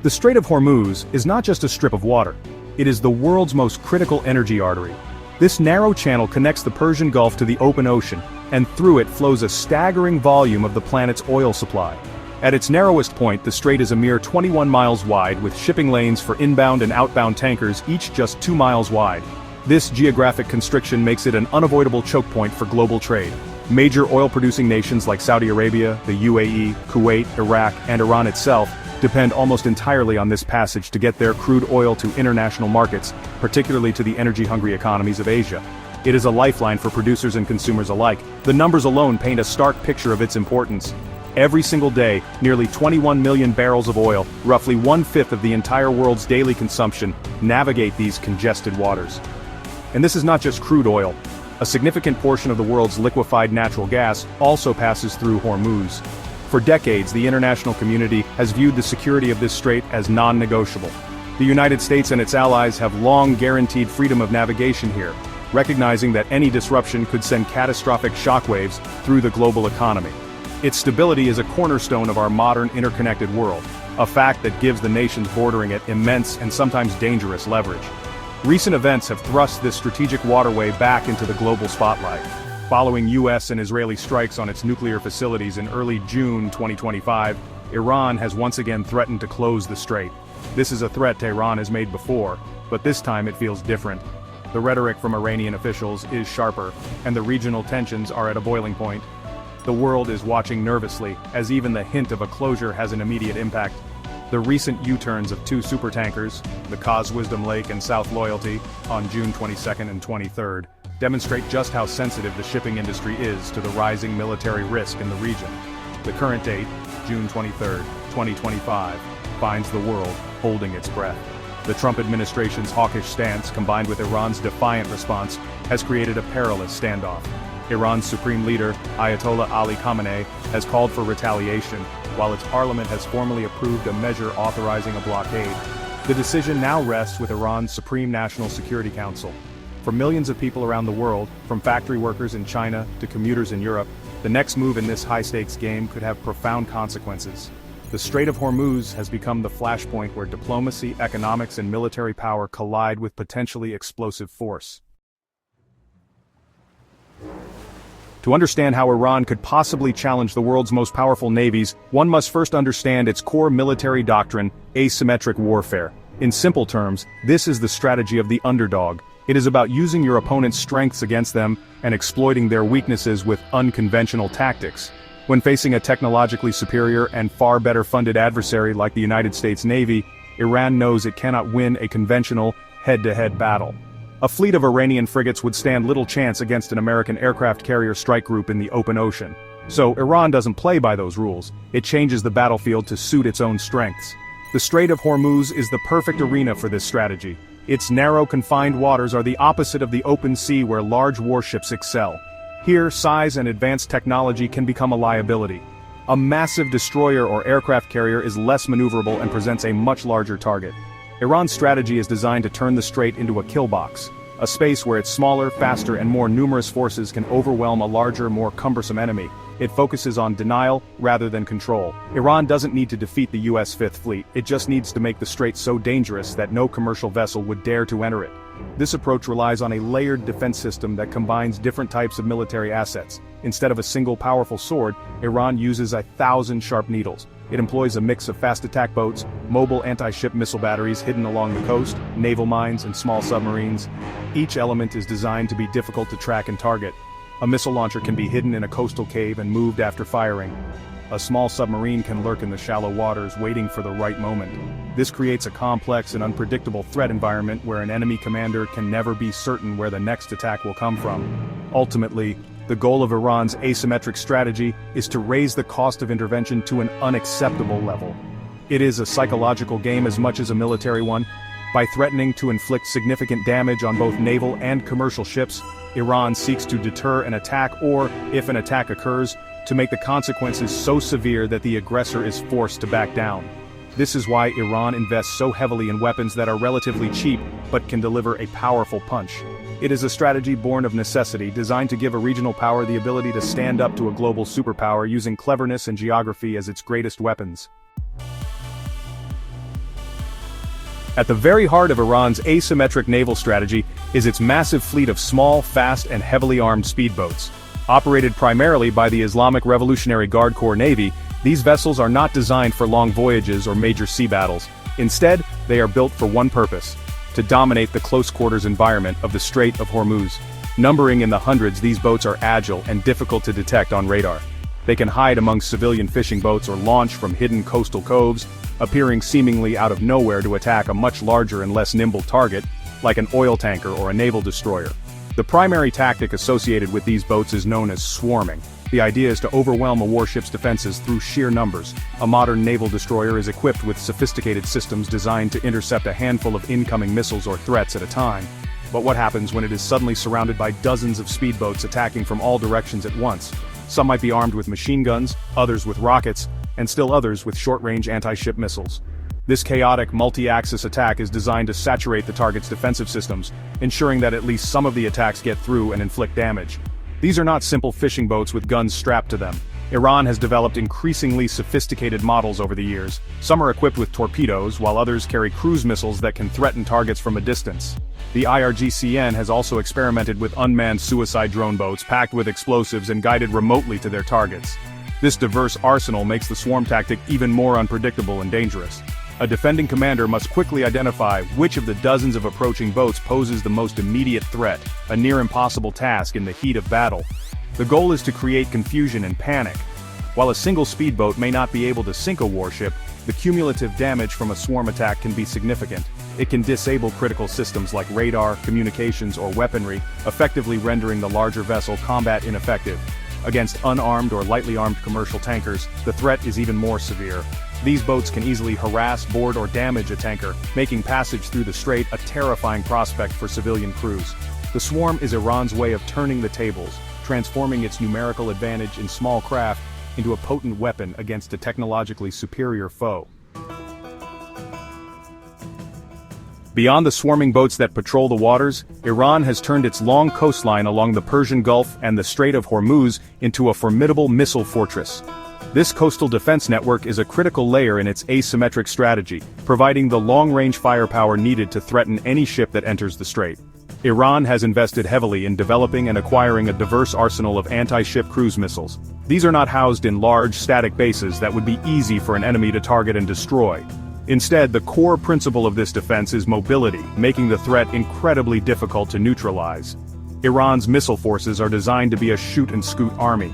The Strait of Hormuz is not just a strip of water. It is the world's most critical energy artery. This narrow channel connects the Persian Gulf to the open ocean, and through it flows a staggering volume of the planet's oil supply. At its narrowest point, the strait is a mere 21 miles wide, with shipping lanes for inbound and outbound tankers each just 2 miles wide. This geographic constriction makes it an unavoidable choke point for global trade. Major oil-producing nations like Saudi Arabia, the UAE, Kuwait, Iraq, and Iran itself depend almost entirely on this passage to get their crude oil to international markets, particularly to the energy-hungry economies of Asia. It is a lifeline for producers and consumers alike. The numbers alone paint a stark picture of its importance. Every single day, nearly 21 million barrels of oil, roughly 1/5 of the entire world's daily consumption, navigate these congested waters. And this is not just crude oil. A significant portion of the world's liquefied natural gas also passes through Hormuz. For decades, the international community has viewed the security of this strait as non-negotiable. The United States and its allies have long guaranteed freedom of navigation here, recognizing that any disruption could send catastrophic shockwaves through the global economy. Its stability is a cornerstone of our modern interconnected world, a fact that gives the nations bordering it immense and sometimes dangerous leverage. Recent events have thrust this strategic waterway back into the global spotlight. Following US and Israeli strikes on its nuclear facilities in early June 2025, Iran has once again threatened to close the strait. This is a threat Tehran has made before, but this time it feels different. The rhetoric from Iranian officials is sharper, and the regional tensions are at a boiling point. The world is watching nervously, as even the hint of a closure has an immediate impact. The recent U-turns of two supertankers, the Kaz Wisdom Lake and South Loyalty, on June 22nd and 23rd, demonstrate just how sensitive the shipping industry is to the rising military risk in the region. The current date, June 23, 2025, finds the world holding its breath. The Trump administration's hawkish stance, combined with Iran's defiant response, has created a perilous standoff. Iran's supreme leader, Ayatollah Ali Khamenei, has called for retaliation, while its parliament has formally approved a measure authorizing a blockade. The decision now rests with Iran's Supreme National Security Council. For millions of people around the world, from factory workers in China to commuters in Europe, the next move in this high-stakes game could have profound consequences. The Strait of Hormuz has become the flashpoint where diplomacy, economics, and military power collide with potentially explosive force. To understand how Iran could possibly challenge the world's most powerful navies, one must first understand its core military doctrine, asymmetric warfare. In simple terms, this is the strategy of the underdog. It is about using your opponent's strengths against them and exploiting their weaknesses with unconventional tactics. When facing a technologically superior and far better funded adversary like the United States Navy, Iran knows it cannot win a conventional, head-to-head battle. A fleet of Iranian frigates would stand little chance against an American aircraft carrier strike group in the open ocean. So Iran doesn't play by those rules. It changes the battlefield to suit its own strengths. The Strait of Hormuz is the perfect arena for this strategy. Its narrow, confined waters are the opposite of the open sea where large warships excel. Here, size and advanced technology can become a liability. A massive destroyer or aircraft carrier is less maneuverable and presents a much larger target. Iran's strategy is designed to turn the strait into a kill box, a space where its smaller, faster, and more numerous forces can overwhelm a larger, more cumbersome enemy. It focuses on denial rather than control. Iran doesn't need to defeat the US Fifth Fleet, it just needs to make the strait so dangerous that no commercial vessel would dare to enter it. This approach relies on a layered defense system that combines different types of military assets. Instead of a single powerful sword, Iran uses 1,000 sharp needles. It employs a mix of fast attack boats, mobile anti-ship missile batteries hidden along the coast, naval mines, and small submarines. Each element is designed to be difficult to track and target. A missile launcher can be hidden in a coastal cave and moved after firing. A small submarine can lurk in the shallow waters waiting for the right moment. This creates a complex and unpredictable threat environment where an enemy commander can never be certain where the next attack will come from. Ultimately, the goal of Iran's asymmetric strategy is to raise the cost of intervention to an unacceptable level. It is a psychological game as much as a military one. By threatening to inflict significant damage on both naval and commercial ships, Iran seeks to deter an attack or, if an attack occurs, to make the consequences so severe that the aggressor is forced to back down. This is why Iran invests so heavily in weapons that are relatively cheap but can deliver a powerful punch. It is a strategy born of necessity, designed to give a regional power the ability to stand up to a global superpower using cleverness and geography as its greatest weapons. At the very heart of Iran's asymmetric naval strategy is its massive fleet of small, fast, and heavily armed speedboats. Operated primarily by the Islamic Revolutionary Guard Corps Navy, these vessels are not designed for long voyages or major sea battles. Instead, they are built for one purpose: to dominate the close-quarters environment of the Strait of Hormuz. Numbering in the hundreds, these boats are agile and difficult to detect on radar. They can hide among civilian fishing boats or launch from hidden coastal coves, appearing seemingly out of nowhere to attack a much larger and less nimble target, like an oil tanker or a naval destroyer. The primary tactic associated with these boats is known as swarming. The idea is to overwhelm a warship's defenses through sheer numbers. A modern naval destroyer is equipped with sophisticated systems designed to intercept a handful of incoming missiles or threats at a time. But what happens when it is suddenly surrounded by dozens of speedboats attacking from all directions at once? Some might be armed with machine guns, others with rockets, and still others with short-range anti-ship missiles. This chaotic multi-axis attack is designed to saturate the target's defensive systems, ensuring that at least some of the attacks get through and inflict damage. These are not simple fishing boats with guns strapped to them. Iran has developed increasingly sophisticated models over the years. Some are equipped with torpedoes, while others carry cruise missiles that can threaten targets from a distance. The IRGCN has also experimented with unmanned suicide drone boats packed with explosives and guided remotely to their targets. This diverse arsenal makes the swarm tactic even more unpredictable and dangerous. A defending commander must quickly identify which of the dozens of approaching boats poses the most immediate threat, a near-impossible task in the heat of battle. The goal is to create confusion and panic. While a single speedboat may not be able to sink a warship, the cumulative damage from a swarm attack can be significant. It can disable critical systems like radar, communications, or weaponry, effectively rendering the larger vessel combat ineffective. Against unarmed or lightly armed commercial tankers, the threat is even more severe. These boats can easily harass, board, or damage a tanker, making passage through the strait a terrifying prospect for civilian crews. The swarm is Iran's way of turning the tables, transforming its numerical advantage in small craft into a potent weapon against a technologically superior foe. Beyond the swarming boats that patrol the waters, Iran has turned its long coastline along the Persian Gulf and the Strait of Hormuz into a formidable missile fortress. This coastal defense network is a critical layer in its asymmetric strategy, providing the long-range firepower needed to threaten any ship that enters the strait. Iran has invested heavily in developing and acquiring a diverse arsenal of anti-ship cruise missiles. These are not housed in large, static bases that would be easy for an enemy to target and destroy. Instead, the core principle of this defense is mobility, making the threat incredibly difficult to neutralize. Iran's missile forces are designed to be a shoot-and-scoot army.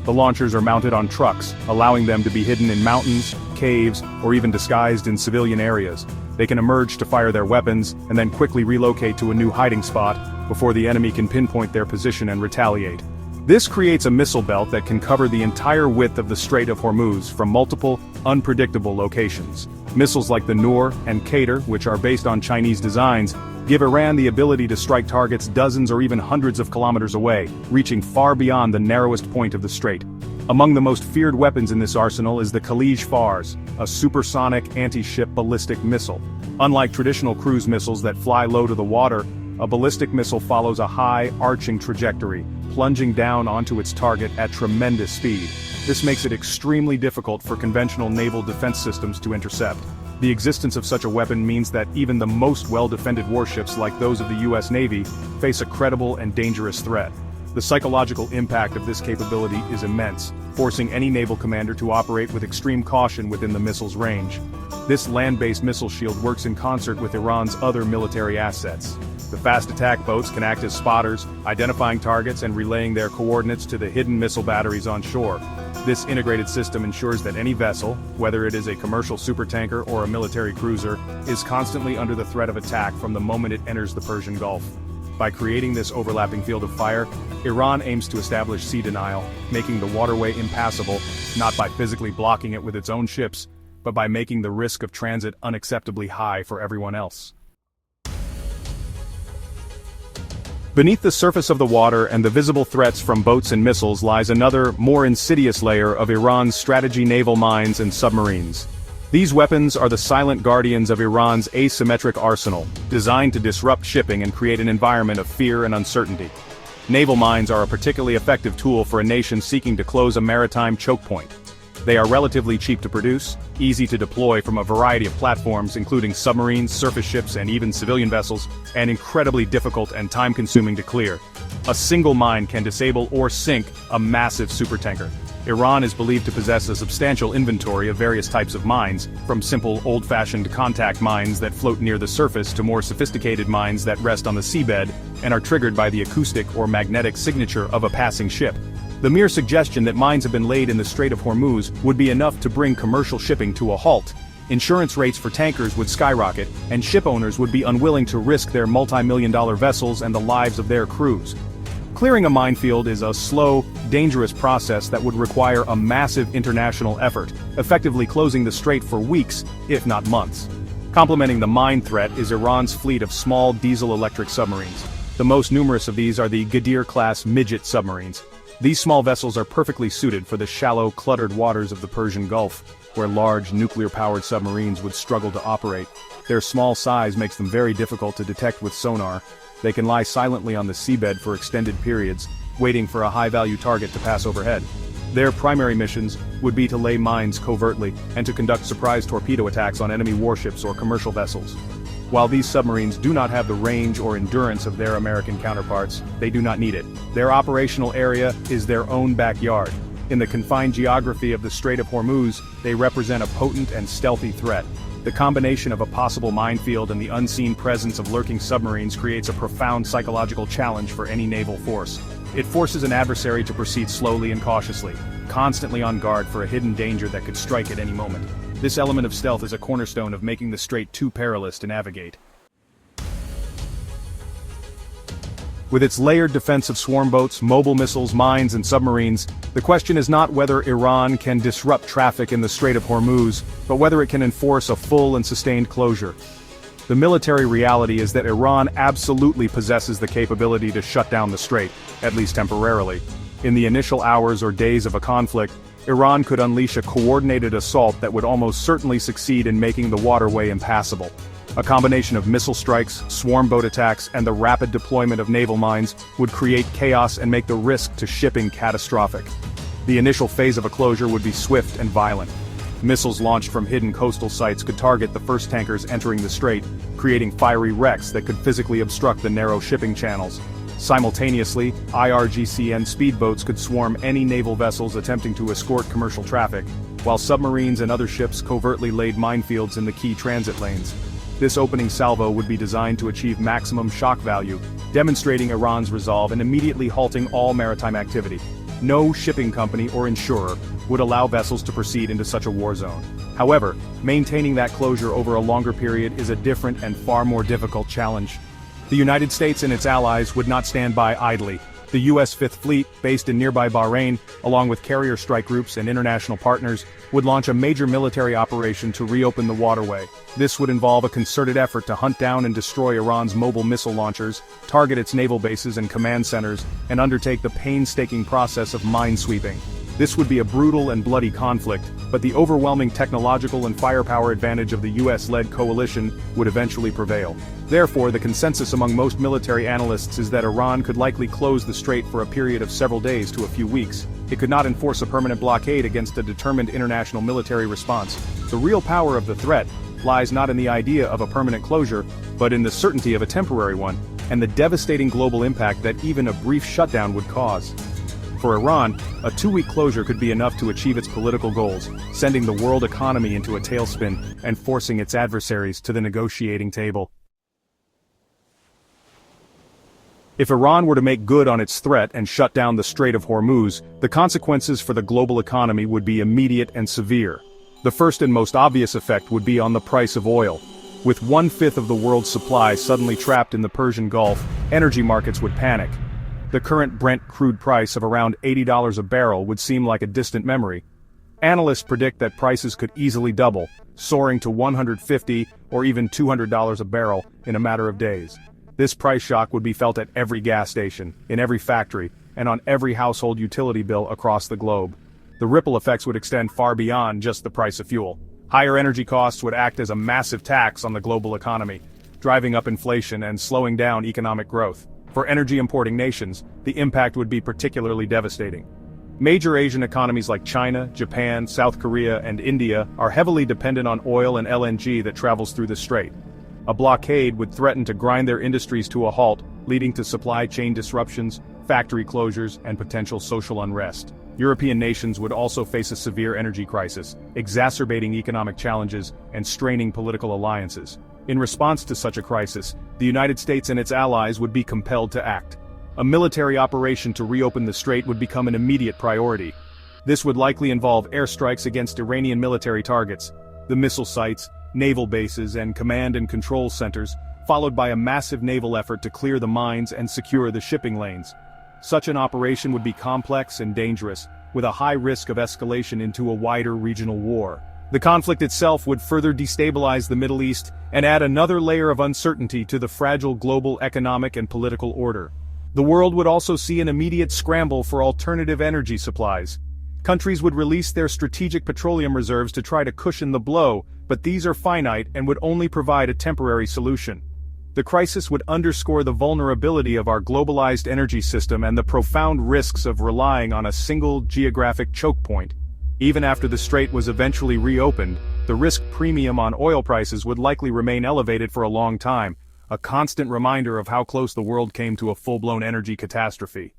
The launchers are mounted on trucks, allowing them to be hidden in mountains, caves, or even disguised in civilian areas. They can emerge to fire their weapons, and then quickly relocate to a new hiding spot, before the enemy can pinpoint their position and retaliate. This creates a missile belt that can cover the entire width of the Strait of Hormuz from multiple, unpredictable locations. Missiles like the Noor and Qatar, which are based on Chinese designs, give Iran the ability to strike targets dozens or even hundreds of kilometers away, reaching far beyond the narrowest point of the strait. Among the most feared weapons in this arsenal is the Khalij Fars, a supersonic anti-ship ballistic missile. Unlike traditional cruise missiles that fly low to the water, a ballistic missile follows a high, arching trajectory, plunging down onto its target at tremendous speed. This makes it extremely difficult for conventional naval defense systems to intercept. The existence of such a weapon means that even the most well-defended warships like those of the US Navy face a credible and dangerous threat. The psychological impact of this capability is immense, forcing any naval commander to operate with extreme caution within the missile's range. This land-based missile shield works in concert with Iran's other military assets. The fast attack boats can act as spotters, identifying targets and relaying their coordinates to the hidden missile batteries on shore. This integrated system ensures that any vessel, whether it is a commercial supertanker or a military cruiser, is constantly under the threat of attack from the moment it enters the Persian Gulf. By creating this overlapping field of fire, Iran aims to establish sea denial, making the waterway impassable, not by physically blocking it with its own ships, but by making the risk of transit unacceptably high for everyone else. Beneath the surface of the water and the visible threats from boats and missiles lies another, more insidious layer of Iran's strategy: naval mines and submarines. These weapons are the silent guardians of Iran's asymmetric arsenal, designed to disrupt shipping and create an environment of fear and uncertainty. Naval mines are a particularly effective tool for a nation seeking to close a maritime choke point. They are relatively cheap to produce, easy to deploy from a variety of platforms including submarines, surface ships, and even civilian vessels, and incredibly difficult and time-consuming to clear. A single mine can disable or sink a massive supertanker. Iran is believed to possess a substantial inventory of various types of mines, from simple old-fashioned contact mines that float near the surface to more sophisticated mines that rest on the seabed and are triggered by the acoustic or magnetic signature of a passing ship. The mere suggestion that mines have been laid in the Strait of Hormuz would be enough to bring commercial shipping to a halt. Insurance rates for tankers would skyrocket, and ship owners would be unwilling to risk their multi-million-dollar vessels and the lives of their crews. Clearing a minefield is a slow, dangerous process that would require a massive international effort, effectively closing the strait for weeks, if not months. Complementing the mine threat is Iran's fleet of small diesel-electric submarines. The most numerous of these are the Ghadir-class midget submarines. These small vessels are perfectly suited for the shallow, cluttered waters of the Persian Gulf, where large, nuclear-powered submarines would struggle to operate. Their small size makes them very difficult to detect with sonar. They can lie silently on the seabed for extended periods, waiting for a high-value target to pass overhead. Their primary missions would be to lay mines covertly and to conduct surprise torpedo attacks on enemy warships or commercial vessels. While these submarines do not have the range or endurance of their American counterparts, they do not need it. Their operational area is their own backyard. In the confined geography of the Strait of Hormuz, they represent a potent and stealthy threat. The combination of a possible minefield and the unseen presence of lurking submarines creates a profound psychological challenge for any naval force. It forces an adversary to proceed slowly and cautiously, constantly on guard for a hidden danger that could strike at any moment. This element of stealth is a cornerstone of making the strait too perilous to navigate. With its layered defense of swarm boats, mobile missiles, mines, and submarines, the question is not whether Iran can disrupt traffic in the Strait of Hormuz, but whether it can enforce a full and sustained closure. The military reality is that Iran absolutely possesses the capability to shut down the strait, at least temporarily. In the initial hours or days of a conflict, Iran could unleash a coordinated assault that would almost certainly succeed in making the waterway impassable. A combination of missile strikes, swarm boat attacks, and the rapid deployment of naval mines would create chaos and make the risk to shipping catastrophic. The initial phase of a closure would be swift and violent. Missiles launched from hidden coastal sites could target the first tankers entering the strait, creating fiery wrecks that could physically obstruct the narrow shipping channels. Simultaneously, IRGC-N speedboats could swarm any naval vessels attempting to escort commercial traffic, while submarines and other ships covertly laid minefields in the key transit lanes. This opening salvo would be designed to achieve maximum shock value, demonstrating Iran's resolve and immediately halting all maritime activity. No shipping company or insurer would allow vessels to proceed into such a war zone. However, maintaining that closure over a longer period is a different and far more difficult challenge. The United States and its allies would not stand by idly. The U.S. Fifth Fleet, based in nearby Bahrain, along with carrier strike groups and international partners, would launch a major military operation to reopen the waterway. This would involve a concerted effort to hunt down and destroy Iran's mobile missile launchers, target its naval bases and command centers, and undertake the painstaking process of minesweeping. This would be a brutal and bloody conflict, but the overwhelming technological and firepower advantage of the US-led coalition would eventually prevail. Therefore, the consensus among most military analysts is that Iran could likely close the strait for a period of several days to a few weeks. It could not enforce a permanent blockade against a determined international military response. The real power of the threat lies not in the idea of a permanent closure, but in the certainty of a temporary one, and the devastating global impact that even a brief shutdown would cause. For Iran, a 2-week closure could be enough to achieve its political goals, sending the world economy into a tailspin and forcing its adversaries to the negotiating table. If Iran were to make good on its threat and shut down the Strait of Hormuz, the consequences for the global economy would be immediate and severe. The first and most obvious effect would be on the price of oil. With 1/5 of the world's supply suddenly trapped in the Persian Gulf, energy markets would panic. The current Brent crude price of around $80 a barrel would seem like a distant memory. Analysts predict that prices could easily double, soaring to $150 or even $200 a barrel in a matter of days. This price shock would be felt at every gas station, in every factory, and on every household utility bill across the globe. The ripple effects would extend far beyond just the price of fuel. Higher energy costs would act as a massive tax on the global economy, driving up inflation and slowing down economic growth. For energy-importing nations, the impact would be particularly devastating. Major Asian economies like China, Japan, South Korea, and India are heavily dependent on oil and LNG that travels through the strait. A blockade would threaten to grind their industries to a halt, leading to supply chain disruptions, factory closures, and potential social unrest. European nations would also face a severe energy crisis, exacerbating economic challenges and straining political alliances. In response to such a crisis, the United States and its allies would be compelled to act. A military operation to reopen the strait would become an immediate priority. This would likely involve airstrikes against Iranian military targets, the missile sites, naval bases, and command and control centers, followed by a massive naval effort to clear the mines and secure the shipping lanes. Such an operation would be complex and dangerous, with a high risk of escalation into a wider regional war. The conflict itself would further destabilize the Middle East and add another layer of uncertainty to the fragile global economic and political order. The world would also see an immediate scramble for alternative energy supplies. Countries would release their strategic petroleum reserves to try to cushion the blow, but these are finite and would only provide a temporary solution. The crisis would underscore the vulnerability of our globalized energy system and the profound risks of relying on a single geographic choke point. Even after the strait was eventually reopened, the risk premium on oil prices would likely remain elevated for a long time, a constant reminder of how close the world came to a full-blown energy catastrophe.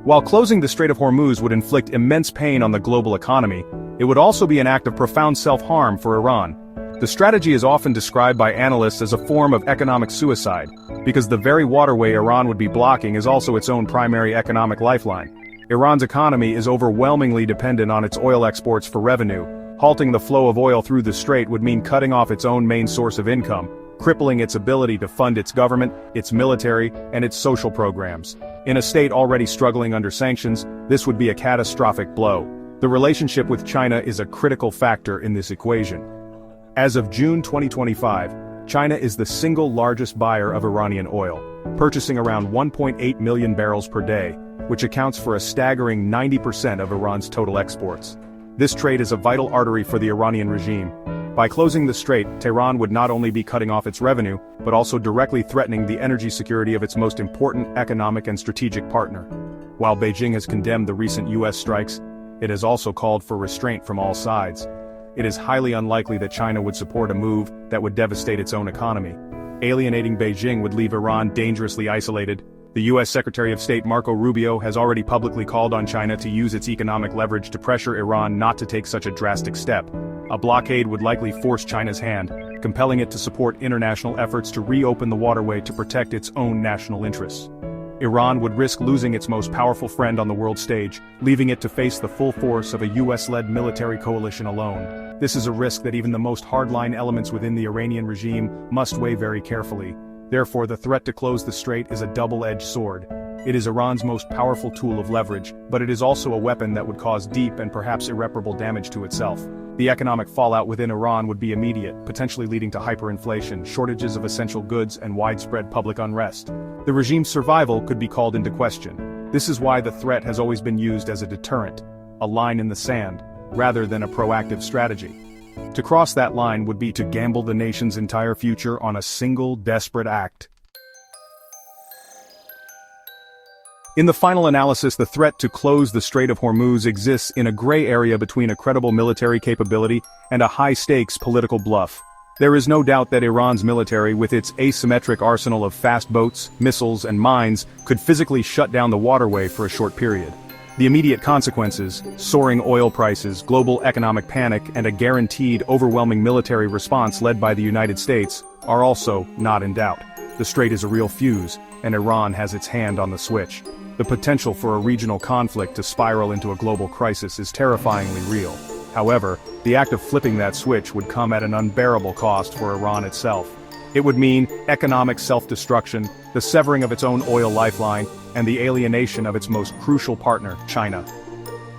While closing the Strait of Hormuz would inflict immense pain on the global economy, it would also be an act of profound self-harm for Iran. The strategy is often described by analysts as a form of economic suicide, because the very waterway Iran would be blocking is also its own primary economic lifeline. Iran's economy is overwhelmingly dependent on its oil exports for revenue. Halting the flow of oil through the strait would mean cutting off its own main source of income, crippling its ability to fund its government, its military, and its social programs. In a state already struggling under sanctions, this would be a catastrophic blow. The relationship with China is a critical factor in this equation. As of June 2025, China is the single largest buyer of Iranian oil, purchasing around 1.8 million barrels per day, which accounts for a staggering 90% of Iran's total exports. This trade is a vital artery for the Iranian regime. By closing the strait, Tehran would not only be cutting off its revenue, but also directly threatening the energy security of its most important economic and strategic partner. While Beijing has condemned the recent US strikes, it has also called for restraint from all sides. It is highly unlikely that China would support a move that would devastate its own economy. Alienating Beijing would leave Iran dangerously isolated. The U.S. Secretary of State Marco Rubio has already publicly called on China to use its economic leverage to pressure Iran not to take such a drastic step. A blockade would likely force China's hand, compelling it to support international efforts to reopen the waterway to protect its own national interests. Iran would risk losing its most powerful friend on the world stage, leaving it to face the full force of a US-led military coalition alone. This is a risk that even the most hardline elements within the Iranian regime must weigh very carefully. Therefore, the threat to close the strait is a double-edged sword. It is Iran's most powerful tool of leverage, but it is also a weapon that would cause deep and perhaps irreparable damage to itself. The economic fallout within Iran would be immediate, potentially leading to hyperinflation, shortages of essential goods, and widespread public unrest. The regime's survival could be called into question. This is why the threat has always been used as a deterrent, a line in the sand, rather than a proactive strategy. To cross that line would be to gamble the nation's entire future on a single desperate act. In the final analysis, the threat to close the Strait of Hormuz exists in a gray area between a credible military capability and a high-stakes political bluff. There is no doubt that Iran's military, with its asymmetric arsenal of fast boats, missiles, and mines, could physically shut down the waterway for a short period. The immediate consequences, soaring oil prices, global economic panic, and a guaranteed overwhelming military response led by the United States, are also not in doubt. The strait is a real fuse, and Iran has its hand on the switch. The potential for a regional conflict to spiral into a global crisis is terrifyingly real. However, the act of flipping that switch would come at an unbearable cost for Iran itself. It would mean economic self-destruction, the severing of its own oil lifeline, and the alienation of its most crucial partner, China.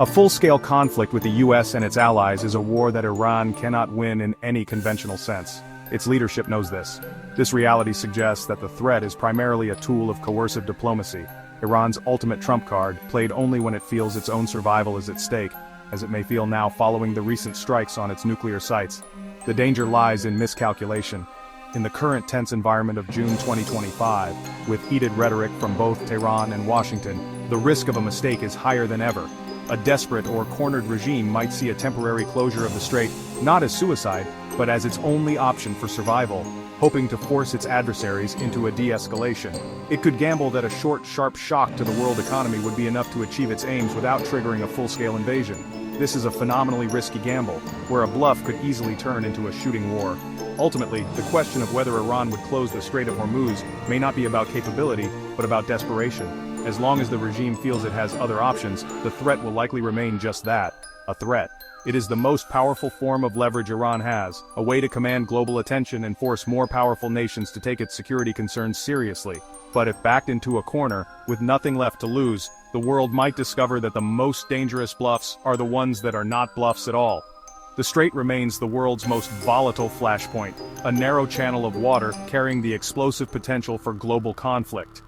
A full-scale conflict with the US and its allies is a war that Iran cannot win in any conventional sense. Its leadership knows this. This reality suggests that the threat is primarily a tool of coercive diplomacy, Iran's ultimate trump card, played only when it feels its own survival is at stake, as it may feel now following the recent strikes on its nuclear sites. The danger lies in miscalculation. In the current tense environment of June 2025, with heated rhetoric from both Tehran and Washington, the risk of a mistake is higher than ever. A desperate or cornered regime might see a temporary closure of the strait, not as suicide, but as its only option for survival, hoping to force its adversaries into a de-escalation. It could gamble that a short, sharp shock to the world economy would be enough to achieve its aims without triggering a full-scale invasion. This is a phenomenally risky gamble, where a bluff could easily turn into a shooting war. Ultimately, the question of whether Iran would close the Strait of Hormuz may not be about capability, but about desperation. As long as the regime feels it has other options, the threat will likely remain just that, a threat. It is the most powerful form of leverage Iran has, a way to command global attention and force more powerful nations to take its security concerns seriously. But if backed into a corner, with nothing left to lose, the world might discover that the most dangerous bluffs are the ones that are not bluffs at all. The strait remains the world's most volatile flashpoint, a narrow channel of water carrying the explosive potential for global conflict.